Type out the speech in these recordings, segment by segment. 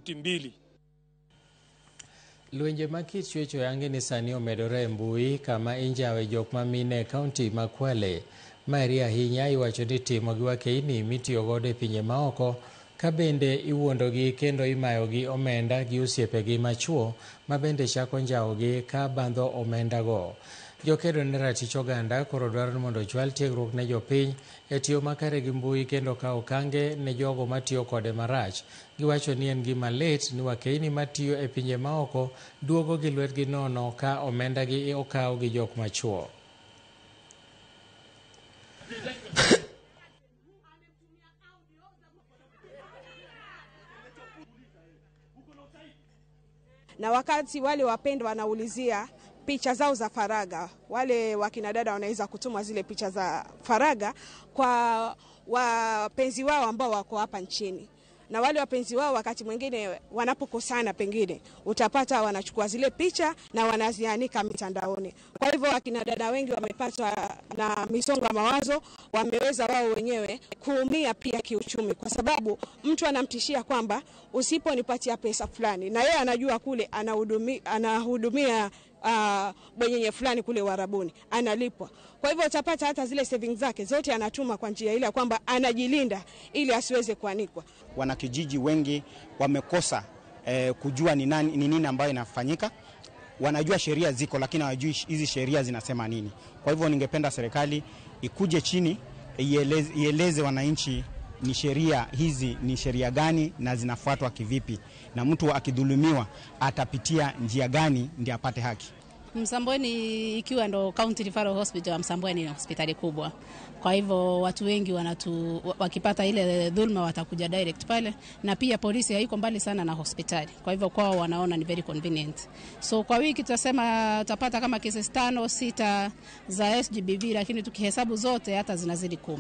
kaunti mbili. Lwenje makit chwecho yangi ni sani omedore mbui kama injawe jok mamine kaunti ma Kwale. Maria hinya iwacho ni timo giwa keini mitiyo godo e pinje maoko ka bende iwuondogi kendo imayogi omenda gi osiepegi machuo ma bende chako njawogi ka bandho omenda go. Jokedo ne ratich oganda koro dwaro ni mondo ochwal tiegruok ne jopiny e tiyo makare gi mbui kendo ka okange ne jogo matiyo kode marach. Giwacho ni en gima lit ni wakeini matiyo e pinje maoko duogo gi lwetgi nono ka omenda gi okaw gi jok machuo. Na wakati wale wapendwa wanaulizia picha zao za faraga, wale wakina dada wanaweza kutuma zile picha za faraga kwa wapenzi wao ambao wako hapa nchini. Na wale wapenzi wao wakati mwingine wanapokosana pengine utapata wanachukua zile picha na wanazianika mitandaoni. Kwa hivyo wakina dada wengi wamepata na misongo ya mawazo, wameweza wao wenyewe kuumia pia kiuchumi, kwa sababu mtu anamtishia kwamba usiponipatia pesa fulani, na yeye anajua kule anahudumia bwenyenye fulani kule Warabuni analipwa. Kwa hivyo utapata hata zile savings zake zote anatuma kwa njia ile kwamba anajilinda ili asiweze kuanikwa. Wanakijiji wengi wamekosa kujua ni nini ambayo inafanyika. Wanajua sheria ziko lakini hawajui hizi sheria zinasema nini. Kwa hivyo ningependa serikali ikuje chini ieleze wananchi ni sheria hizi ni sheria gani na zinafuatwa kivipi, na mtu akidhulumiwa atapitia njia gani ndio apate haki. Msambweni ikiwa ndo County Referral Hospital, Msambweni ni hospitali kubwa. Kwa hivyo watu wengi wakipata ile dhulma watakuja direct pale, na pia polisi haiko mbali sana na hospitali. Kwa hivyo kwao wanaona ni very convenient. So kwa wiki tutasema tutapata kama kesi 5-6 za SGBV, lakini tukihesabu zote hata zinazidi 10.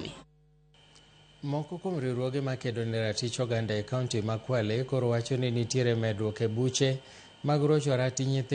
Moko kuom riwruoge makedo ne ratich oganda e kaunti ma Kwale koro wacho ni nitiere medruok e buche mag rocho ratich nyithindo